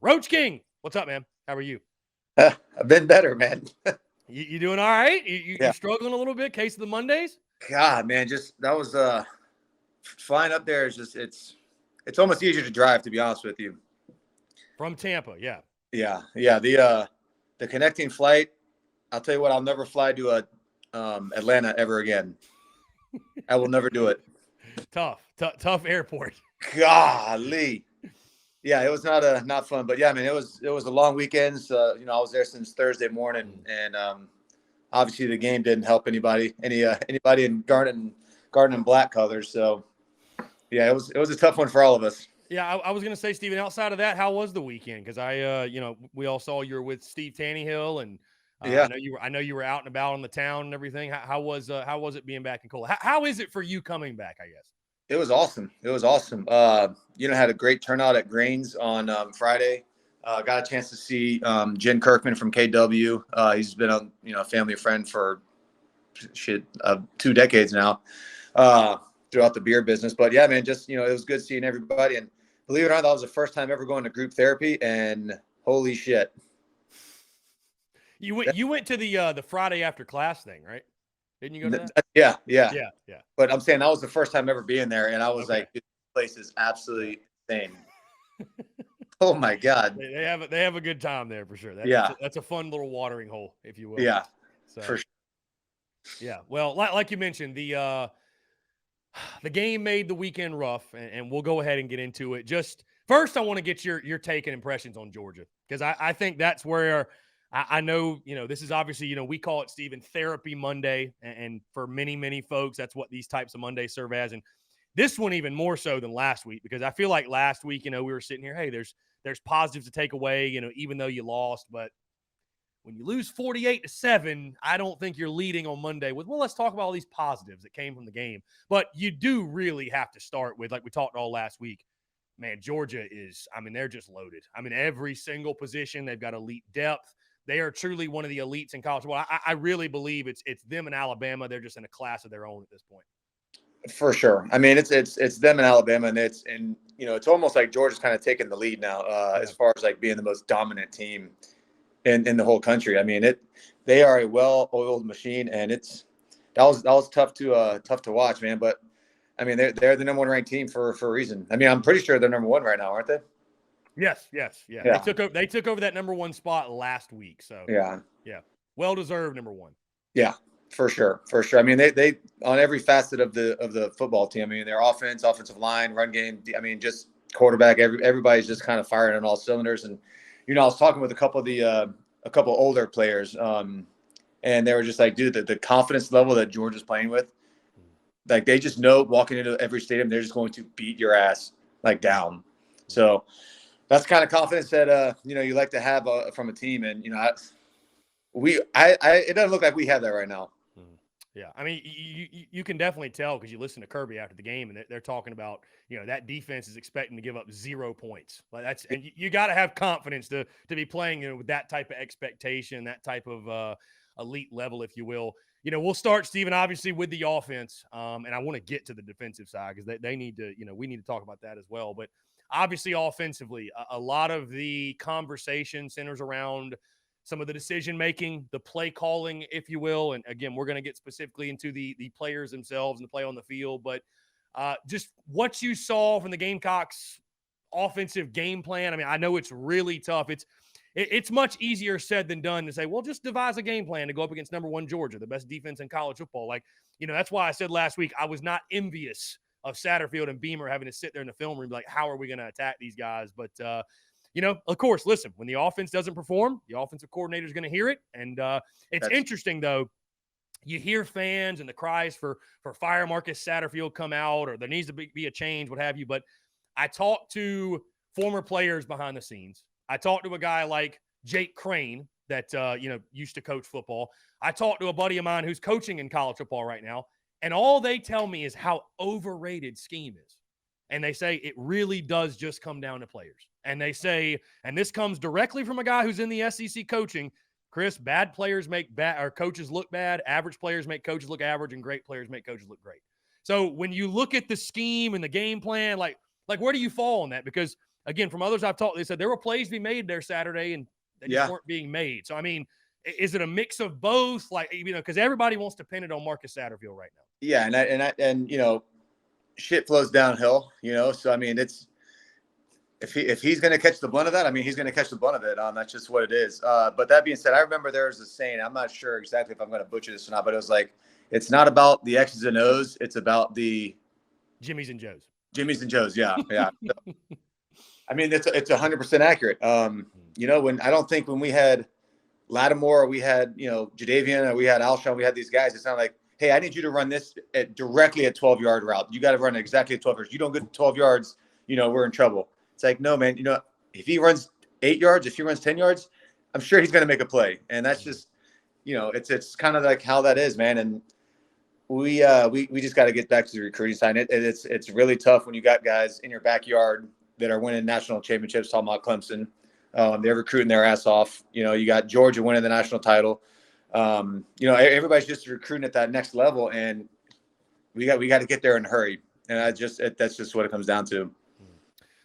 Roach King, what's up, man? How are you? I've been better, man. You doing all right? You Yeah. struggling a little bit? Case of the Mondays? God, man, just that was flying up there is just it's almost easier to drive, to be honest with you. From Tampa, yeah. Yeah. The connecting flight, I'll tell you what, I'll never fly to Atlanta ever again. I will never do it. Tough airport. Golly. Yeah, it was not fun, but yeah, I mean, it was a long weekend. So, I was there since Thursday morning, and obviously the game didn't help anybody in garden and black colors. So yeah, it was a tough one for all of us. Yeah, I was going to say, Steven, outside of that, how was the weekend? Because we all saw you were with Steve Tannehill, and Yeah, I know you were out and about on the town and everything. How was it being back in Cole? How is it for you coming back, I guess? it was awesome. It was awesome. Had a great turnout at Grains on Friday. Got a chance to see Jen Kirkman from KW. He's been a family friend for 2 decades now, throughout the beer business. But yeah, man, just it was good seeing everybody. And believe it or not, that was the first time ever going to group therapy. And holy shit, You went to the Friday after class thing, right? Didn't you go to that? Yeah. Yeah. But I'm saying that was the first time ever being there, and I was Okay. like, this place is absolutely insane. Oh my god. They have a good time there for sure. That's a fun little watering hole, if you will. Yeah, so, for sure. Yeah. Well, like you mentioned, the game made the weekend rough, and we'll go ahead and get into it. Just first, I want to get your take and impressions on Georgia, because I think that's where I know, this is obviously, we call it, Stephen, Therapy Monday. And for many, many folks, that's what these types of Mondays serve as. And this one even more so than last week, because I feel like last week, we were sitting here, hey, there's positives to take away, even though you lost. But when you lose 48-7, I don't think you're leading on Monday with, well, let's talk about all these positives that came from the game. But you do really have to start with, like we talked all last week, man, Georgia is, they're just loaded. Every single position, they've got elite depth. They are truly one of the elites in college. Well, I really believe it's them in Alabama. They're just in a class of their own at this point. For sure. It's them in Alabama, and it's almost like Georgia's kind of taking the lead now, as far as like being the most dominant team in the whole country. They are a well-oiled machine, and that was tough to watch, man. But they're the number one ranked team for a reason. I'm pretty sure they're number one right now, aren't they? Yes. Yeah. They took over that number one spot last week. So yeah, well deserved number one. Yeah, for sure. They on every facet of the football team. Their offense, offensive line, run game. Just quarterback. Everybody's just kind of firing on all cylinders. And I was talking with a couple older players, and they were just like, dude, the confidence level that Georgia's playing with, like they just know walking into every stadium, they're just going to beat your ass like down. So that's the kind of confidence that you like to have from a team. And it doesn't look like we have that right now. Yeah, you can definitely tell because you listen to Kirby after the game, and they're talking about that defense is expecting to give up 0 points. And you got to have confidence to be playing with that type of expectation, that type of elite level, if you will. We'll start, Stephen, obviously with the offense, and I want to get to the defensive side because they need to we need to talk about that as well. But obviously, offensively, a lot of the conversation centers around some of the decision-making, the play calling, if you will. And again, we're going to get specifically into the players themselves and the play on the field. But just what you saw from the Gamecocks offensive game plan. I know it's really tough. It's much easier said than done to say, well, just devise a game plan to go up against number one Georgia, the best defense in college football. That's why I said last week I was not envious of Satterfield and Beamer having to sit there in the film room and be like, how are we going to attack these guys? But, of course, listen, when the offense doesn't perform, the offensive coordinator is going to hear it. And it's interesting, though. You hear fans and the cries for fire Marcus Satterfield come out, or there needs to be a change, what have you. But I talked to former players behind the scenes. I talked to a guy like Jake Crane that, used to coach football. I talked to a buddy of mine who's coaching in college football right now. And all they tell me is how overrated scheme is. And they say it really does just come down to players. And they say, and this comes directly from a guy who's in the SEC coaching, Chris, bad players make bad, or coaches look bad. Average players make coaches look average, and great players make coaches look great. So when you look at the scheme and the game plan, like where do you fall on that? Because again, from others I've talked, they said there were plays to be made there Saturday and they just weren't being made. So, I mean, is it a mix of both? Like, because everybody wants to pin it on Marcus Satterfield right now. Yeah. And shit flows downhill, so, I mean, if he's going to catch the blunt of that, I mean, he's going to catch the blunt of it. That's just what it is. But that being said, I remember there was a saying, I'm not sure exactly if I'm going to butcher this or not, but it was like, it's not about the X's and O's. It's about the Jimmys and Joes. Yeah. Yeah. So, I mean, it's 100% accurate. When we had Lattimore, we had, Jadeveon, or we had Alshon, we had these guys. It's not like, hey, I need you to run this directly at 12-yard route. You got to run it exactly at 12 yards. You don't get 12 yards, we're in trouble. It's like, no, man, if he runs 8 yards, if he runs 10 yards, I'm sure he's going to make a play. And that's just, it's kind of like how that is, man. And we just got to get back to the recruiting side. It's really tough when you got guys in your backyard that are winning national championships, talking about Clemson. They're recruiting their ass off. You got Georgia winning the national title. Everybody's just recruiting at that next level, and we got to get there in a hurry. And that's just what it comes down to.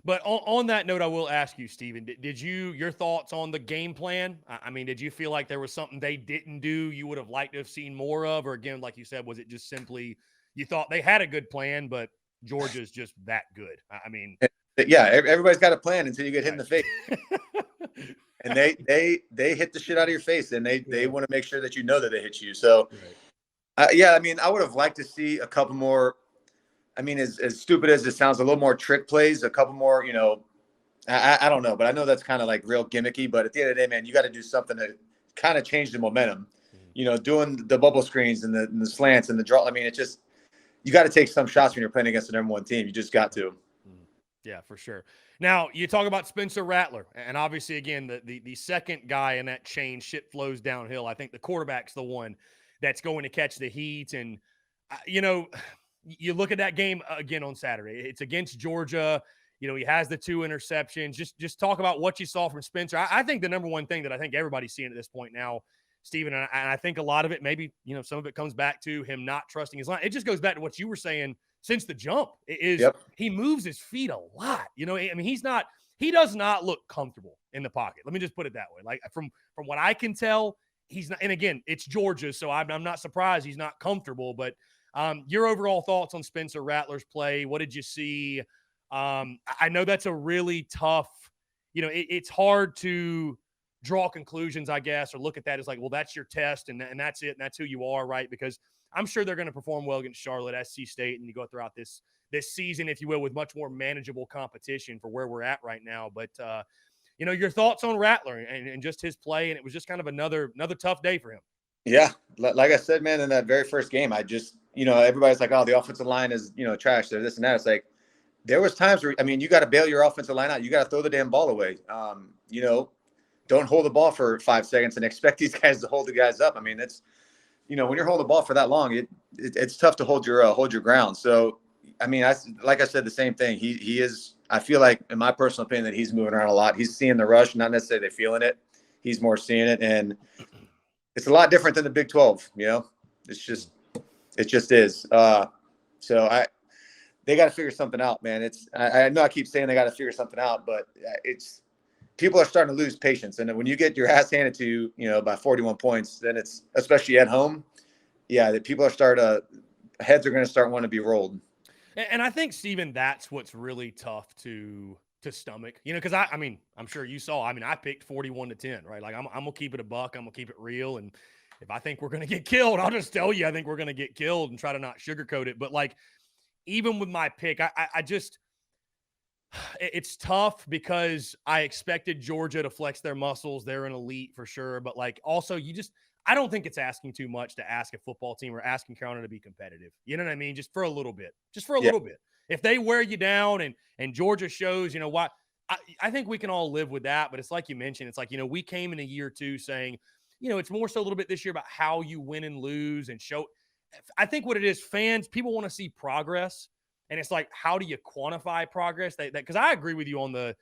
But on that note, I will ask you, Steven, did your thoughts on the game plan? I mean, did you feel like there was something they didn't do you would have liked to have seen more of? Or again, like you said, was it just simply you thought they had a good plan, but Georgia's just that good? I mean, yeah, everybody's got a plan until you get hit in the face. And they hit the shit out of your face, and they want to make sure that that they hit you. So, I mean, I would have liked to see a couple more. I mean, as stupid as it sounds, a little more trick plays, a couple more, I don't know, but I know that's kind of like real gimmicky. But at the end of the day, man, you got to do something to kind of change the momentum. Doing the bubble screens and the slants and the draw. I mean, you got to take some shots when you're playing against the number one team. You just got to. Yeah, for sure. Now, you talk about Spencer Rattler, and obviously, again, the second guy in that chain, shit flows downhill. I think the quarterback's the one that's going to catch the heat. And, you look at that game again on Saturday. It's against Georgia. He has the 2 interceptions. Just talk about what you saw from Spencer. I think the number one thing that I think everybody's seeing at this point now, Steven, and I think a lot of it, maybe, some of it comes back to him not trusting his line. It just goes back to what you were saying since the jump. He moves his feet a lot. I mean, he does not look comfortable in the pocket. Let me just put it that way. Like from what I can tell, he's not, and again, it's Georgia, so I'm not surprised he's not comfortable, but your overall thoughts on Spencer Rattler's play. What did you see? I know that's a really tough, it's hard to draw conclusions, I guess, or look at that as like, well, that's your test and that's it. And that's who you are, right? Because I'm sure they're going to perform well against Charlotte, SC State, and you go throughout this season, if you will, with much more manageable competition for where we're at right now. But, your thoughts on Rattler and just his play, and it was just kind of another tough day for him. Yeah. Like I said, man, in that very first game, I just, everybody's like, oh, the offensive line is, trash. They're this and that. It's like, there was times where, I mean, you got to bail your offensive line out. You got to throw the damn ball away. Don't hold the ball for 5 seconds and expect these guys to hold the guys up. I mean, it's, when you're holding the ball for that long, it's tough to hold your ground. So, I mean, like I said, the same thing. He is, I feel like, in my personal opinion, that he's moving around a lot. He's seeing the rush, not necessarily feeling it. He's more seeing it. And it's a lot different than the Big 12, it just is. So they got to figure something out, man. I know I keep saying they got to figure something out, but people are starting to lose patience. And when you get your ass handed to you, by 41 points, then it's, especially at home, that people are heads are going to start wanting to be rolled. And I think, Steven, that's what's really tough to stomach, because I mean, I'm sure you saw, I picked 41-10, right? Like I'm going to keep it a buck. I'm going to keep it real. And if I think we're going to get killed, I'll just tell you, I think we're going to get killed and try to not sugarcoat it. But like, even with my pick, I just, it's tough because I expected Georgia to flex their muscles. They're an elite for sure. But like, also I don't think it's asking too much to ask a football team or asking Carolina to be competitive. You know what I mean? Just for a little bit, little bit. If they wear you down and Georgia shows, what, I think we can all live with that. But it's like you mentioned, it's like, we came in a year or two saying, it's more so a little bit this year about how you win and lose and show. I think what it is, fans, people want to see progress. And it's like, how do you quantify progress? Because I agree with you on the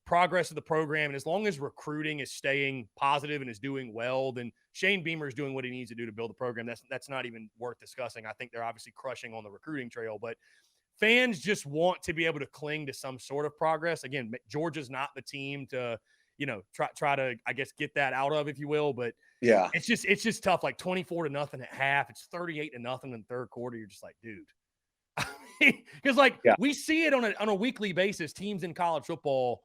progress of the program. And as long as recruiting is staying positive and is doing well, then Shane Beamer is doing what he needs to do to build the program. That's not even worth discussing. I think they're obviously crushing on the recruiting trail. But fans just want to be able to cling to some sort of progress. Again, Georgia's not the team to, try to, I guess, get that out of, if you will. But Yeah, it's just tough. Like 24-0 at half. It's 38-0 in the third quarter. You're just like, dude. Because we see it on a weekly basis. Teams in college football,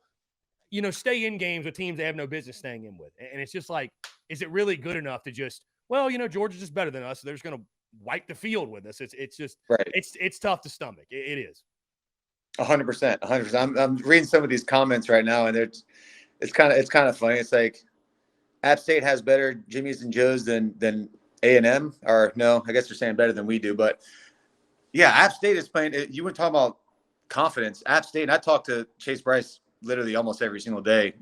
stay in games with teams they have no business staying in with. And it's just like, is it really good enough to just, well, Georgia's just better than us, so they're just going to wipe the field with us. It's just, right. It's tough to stomach. It is. 100%, 100%. I'm reading some of these comments right now, and it's kind of funny. It's like App State has better Jimmys and Joes than A&M, or no, I guess they're saying better than we do. But yeah, App State is playing. You were talking about confidence. App State, and I talk to Chase Bryce literally almost every single day.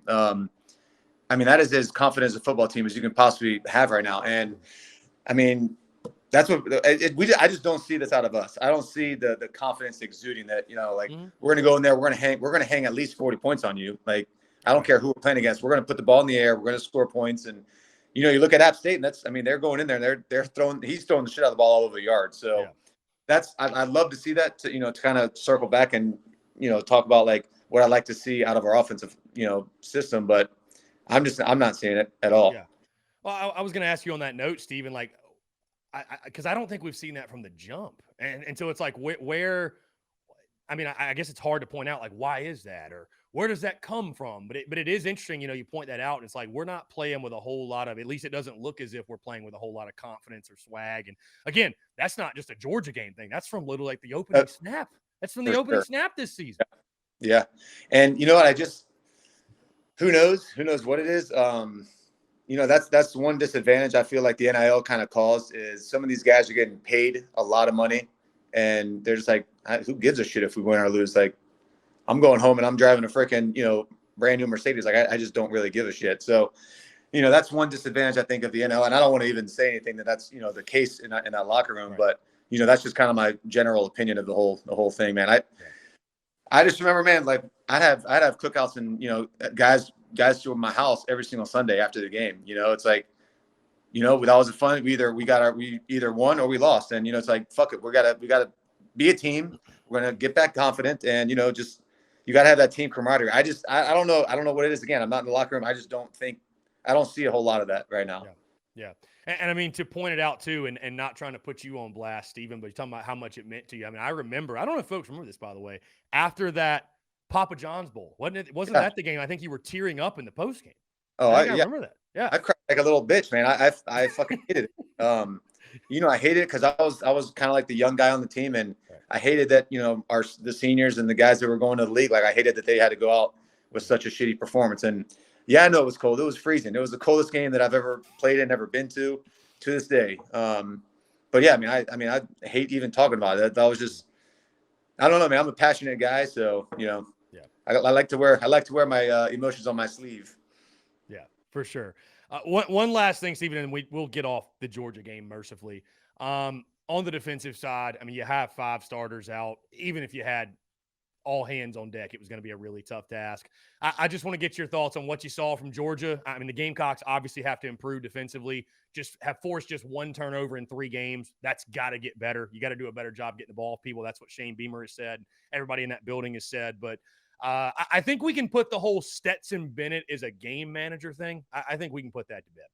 I mean, that is as confident as a football team as you can possibly have right now. And I mean, that's what I just don't see this out of us. I don't see the confidence exuding that, we're going to go in there, we're going to hang at least 40 points on you. Like, I don't care who we're playing against. We're going to put the ball in the air. We're going to score points. And, you look at App State, and they're going in there and he's throwing the shit out of the ball all over the yard. So I'd love to see that to kind of circle back and, talk about like what I'd like to see out of our offensive, system. But I'm not seeing it at all. Yeah. Well, I was going to ask you on that note, Steven, like, because I don't think we've seen that from the jump. And so it's like, where I mean, I guess it's hard to point out, like, why is that? Or where does that come from? But it is interesting, you point that out. And it's like, we're not playing with a whole lot of, at least it doesn't look as if we're playing with a whole lot of confidence or swag. And again, that's not just a Georgia game thing. That's from like the opening snap. That's from the opening snap this season. Yeah. And you know what? Who knows what it is. That's one disadvantage I feel like the NIL kind of caused is some of these guys are getting paid a lot of money, and they're just like, who gives a shit if we win or lose? Like, I'm going home and I'm driving a freaking, brand new Mercedes. Like, I just don't really give a shit. So, that's one disadvantage I think of the NIL, and I don't want to even say anything that's the case in that locker room, right. But that's just kind of my general opinion of the whole thing, man. I just remember, man, like I'd have cookouts and guys to my house every single Sunday after the game. It's like, that was fun. We either won or we lost, and it's like, fuck it, we gotta be a team. We're gonna get back confident, and you gotta have that team camaraderie. I don't know what it is. Again, I'm not in the locker room. I don't see a whole lot of that right now. Yeah. And I mean, to point it out too, and not trying to put you on blast, Steven, but you're talking about how much it meant to you. I mean, I remember, I don't know if folks remember this, by the way, after that Papa John's Bowl, wasn't that the game? I think you were tearing up in the post game. Oh, I remember that. Yeah. I cried like a little bitch, man. I fucking hated it. I hated it because I was kind of like the young guy on the team, and I hated that, the seniors and the guys that were going to the league, like I hated that they had to go out with such a shitty performance. And yeah, I know it was cold. It was freezing. It was the coldest game that I've ever played and ever been to this day. But yeah, I mean, I hate even talking about it. That was just, I don't know, man. I'm a passionate guy, so I like to wear my emotions on my sleeve. Yeah, for sure. One last thing, Steven, and we'll get off the Georgia game mercifully. On the defensive side, I mean, you have 5 starters out. Even if you had all hands on deck, it was going to be a really tough task. I just want to get your thoughts on what you saw from Georgia. I mean, the Gamecocks obviously have to improve defensively. Just have forced just 1 turnover in 3 games. That's got to get better. You got to do a better job getting the ball off people. That's what Shane Beamer has said. Everybody in that building has said. But I think we can put the whole Stetson Bennett as a game manager thing. I think we can put that to bed.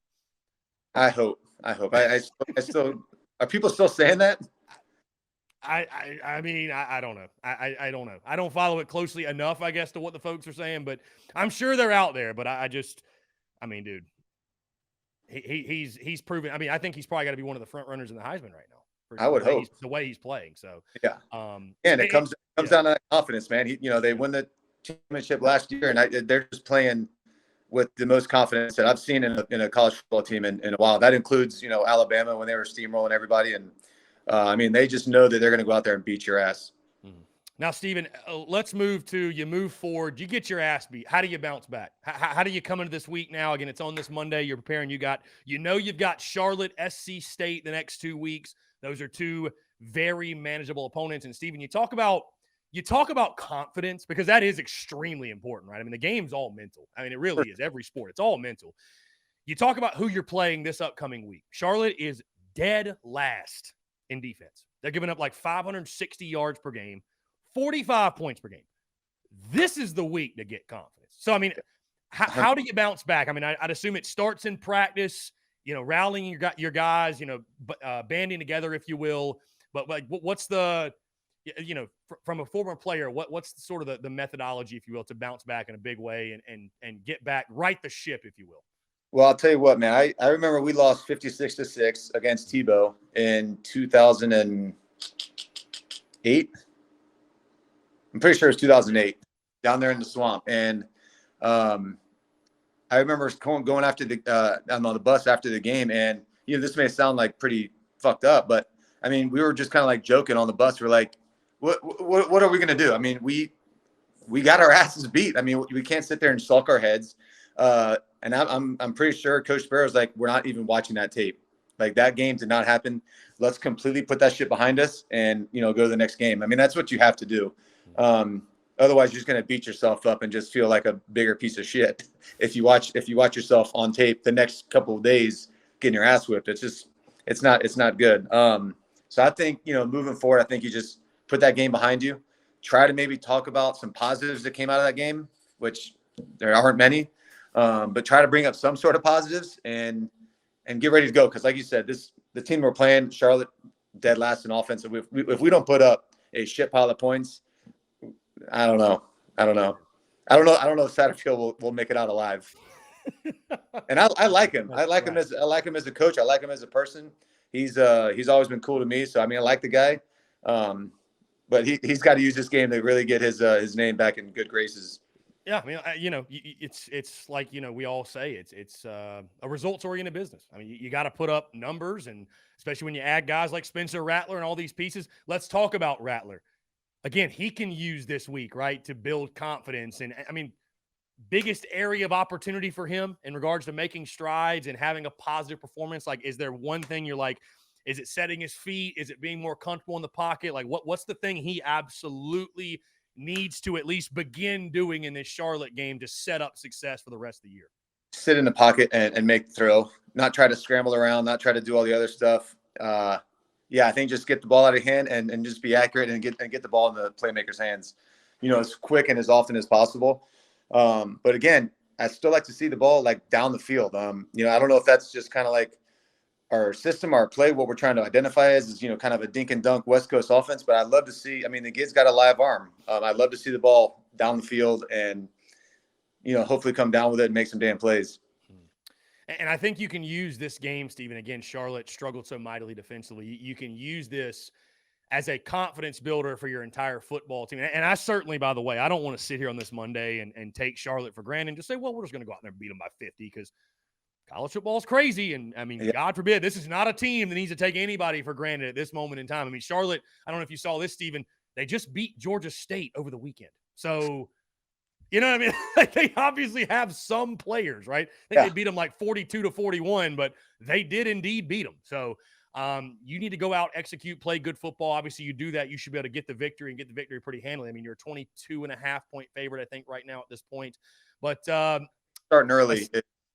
I hope. I still are people still saying that? I mean, I don't know. I don't know. I don't follow it closely enough, I guess, to what the folks are saying, but I'm sure they're out there. But I mean, dude, he's proven. I mean, I think he's probably got to be one of the front runners in the Heisman right now. I would hope the way he's playing. So yeah. And it comes down to confidence, man. They won the championship last year, and they're just playing with the most confidence that I've seen in a college football team in a while. That includes Alabama when they were steamrolling everybody, and I mean, they just know that they're going to go out there and beat your ass. Now, Steven, let's move forward. You get your ass beat. How do you bounce back? How do you come into this week now? Again, it's on this Monday. You're preparing. You've got Charlotte, SC State the next 2 weeks. Those are 2 very manageable opponents. And Steven, you talk about confidence, because that is extremely important, right? I mean, the game's all mental. I mean, it really is. Every sport, it's all mental. You talk about who you're playing this upcoming week. Charlotte is dead last in defense. They're giving up like 560 yards per game, 45 points per game. This is the week to get confidence. So, I mean, how do you bounce back? I mean, I'd assume it starts in practice, rallying your guys, banding together, if you will. But like, what's the, from a former player, what's sort of the methodology, if you will, to bounce back in a big way and get back, right the ship, if you will? Well, I'll tell you what, man. I remember we lost 56-6 against Tebow in 2008. I'm pretty sure it's 2008 down there in the swamp. And I remember going after on the bus after the game. And, this may sound like pretty fucked up, but I mean, we were just kind of like joking on the bus. We're like, what are we going to do? I mean, we got our asses beat. I mean, we can't sit there and sulk our heads. And I'm pretty sure Coach Sparrow's like, we're not even watching that tape. Like, that game did not happen. Let's completely put that shit behind us and, go to the next game. I mean, that's what you have to do. Otherwise, you're just going to beat yourself up and just feel like a bigger piece of shit. If you watch yourself on tape the next couple of days getting your ass whipped, it's not good. So I think, moving forward, I think you just put that game behind you. Try to maybe talk about some positives that came out of that game, which there aren't many. But try to bring up some sort of positives and get ready to go. Because like you said, the team we're playing, Charlotte, dead last in offense. If we don't put up a shit pile of points, I don't know if Satterfield will make it out alive. And I like him. I like him as a coach. I like him as a person. He's always been cool to me. So I mean, I like the guy. But he's got to use this game to really get his name back in good graces. Yeah, I mean, it's like, we all say it's a results-oriented business. I mean, you got to put up numbers, and especially when you add guys like Spencer Rattler and all these pieces. Let's talk about Rattler. Again, he can use this week, right, to build confidence. And, I mean, biggest area of opportunity for him in regards to making strides and having a positive performance? Like, is there one thing you're like, is it setting his feet? Is it being more comfortable in the pocket? Like, what's the thing he absolutely needs to at least begin doing in this Charlotte game to set up success for the rest of the year? Sit in the pocket and make the throw, not try to scramble around, not try to do all the other stuff. I think just get the ball out of hand and just be accurate and get the ball in the playmaker's hands, as quick and as often as possible. But again, I still like to see the ball like down the field. I don't know if that's just kind of like our system, our play, what we're trying to identify as is, kind of a dink and dunk West Coast offense. But I'd love to see, I mean, the kid's got a live arm. I'd love to see the ball down the field and, hopefully come down with it and make some damn plays. And I think you can use this game, Stephen. Again, Charlotte struggled so mightily defensively. You can use this as a confidence builder for your entire football team. And I certainly, by the way, I don't want to sit here on this Monday and take Charlotte for granted and just say, well, we're just going to go out there and beat them by 50 because college football is crazy. And, I mean, God forbid, this is not a team that needs to take anybody for granted at this moment in time. I mean, Charlotte, I don't know if you saw this, Stephen, they just beat Georgia State over the weekend. So, you know what I mean? Like, they obviously have some players, right? I think they beat them like 42-41, but they did indeed beat them. So, you need to go out, execute, play good football. Obviously, you do that, you should be able to get the victory and get the victory pretty handily. I mean, you're a 22.5-point favorite, I think, right now at this point. But starting early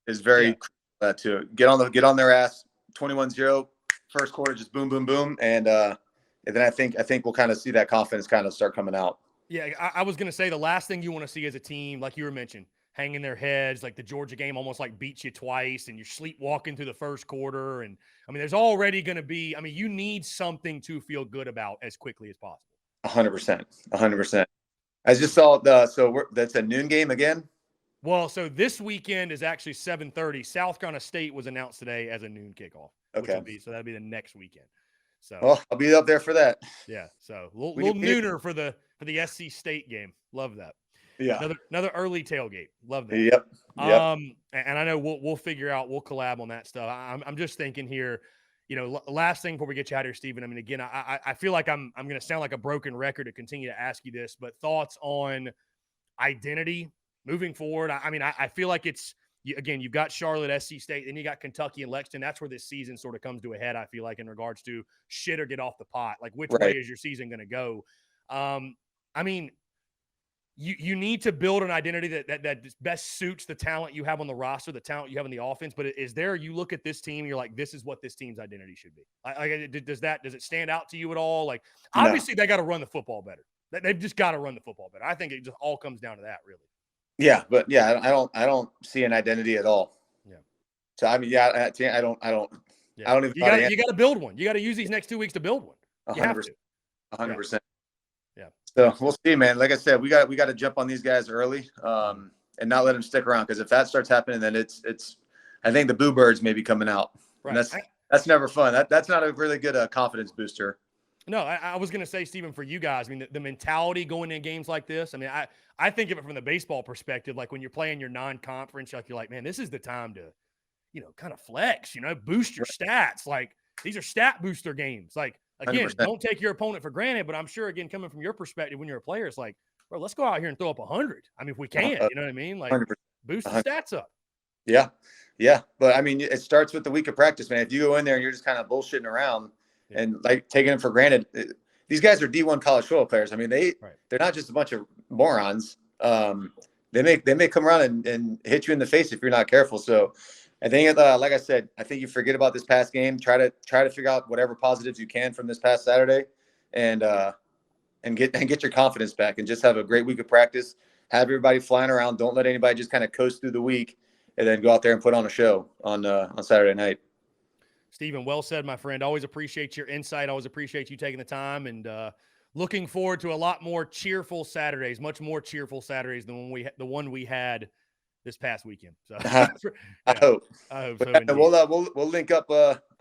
is very to get on their ass. 21-0 first quarter, just boom, boom, boom, and then I think we'll kind of see that confidence kind of start coming out. Yeah, I was going to say the last thing you want to see as a team, like you were mentioning, hanging their heads, like the Georgia game almost like beats you twice and you're sleepwalking through the first quarter. And, I mean, there's already going to be – I mean, you need something to feel good about as quickly as possible. 100%. I just saw that's a noon game again? Well, so this weekend is actually 7:30. South Carolina State was announced today as a noon kickoff. Okay. So that'll be the next weekend. So well, I'll be up there for that. Yeah. So a little nooner for the SC State game. Love that. Yeah. Another early tailgate. Love that. Yep. And I know we'll figure out, we'll collab on that stuff. I'm just thinking here, last thing before we get you out here, Stephen. I mean, again, I feel like I'm going to sound like a broken record to continue to ask you this, but thoughts on identity moving forward. I mean, I feel like you've got Charlotte, SC State, then you got Kentucky and Lexington. That's where this season sort of comes to a head, I feel like, in regards to shit or get off the pot. Like, which way is your season going to go? I mean, you need to build an identity that best suits the talent you have on the roster, the talent you have in the offense. But you look at this team, you're like, this is what this team's identity should be. Does it stand out to you at all? Like, obviously they got to run the football better. They've just got to run the football better. I think it just all comes down to that, really. Yeah, but yeah, I don't see an identity at all. Yeah. So I mean, yeah, I don't Yeah. I don't even You got to build one. You got to use these next 2 weeks to build one. You have to. 100%. Yeah. So we'll see, man. Like I said, we got to jump on these guys early, and not let them stick around, because if that starts happening, then it's I think the boo birds may be coming out, Right. and that's never fun. That's not a really good confidence booster. No, I was going to say, Stephen, for you guys, I mean, the mentality going in games like this, I mean, I think of it from the baseball perspective, like when you're playing your non-conference, like you're like, man, this is the time to, kind of flex, boost your stats. Like these are stat booster games. Like, again, 100%. don't take your opponent for granted, but I'm sure, again, coming from your perspective when you're a player, it's like, bro, let's go out here and throw up 100. I mean, if we can, you know what I mean? Like 100%. boost the stats up. Yeah. Yeah. But I mean, it starts with the week of practice, man. If you go in there and you're just kind of bullshitting around and like taking it for granted, these guys are D1 college football players. I mean, they're not just a bunch of morons. They may come around and hit you in the face if you're not careful. So I think, like I said, I think you forget about this past game. Try to figure out whatever positives you can from this past Saturday, and get your confidence back, and just have a great week of practice. Have everybody flying around. Don't let anybody just kind of coast through the week, and then go out there and put on a show on Saturday night. Stephen, well said, my friend. Always appreciate your insight. Always appreciate you taking the time, and looking forward to a lot more cheerful Saturdays, much more cheerful Saturdays than the one we had this past weekend. So I hope. I hope But so. We'll link up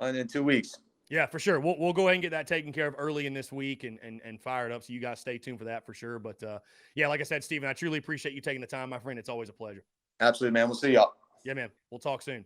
in 2 weeks. Yeah, for sure. We'll go ahead and get that taken care of early in this week and fire it up. So you guys stay tuned for that for sure. But yeah, like I said, Stephen, I truly appreciate you taking the time, my friend. It's always a pleasure. Absolutely, man. We'll see y'all. Yeah, man. We'll talk soon.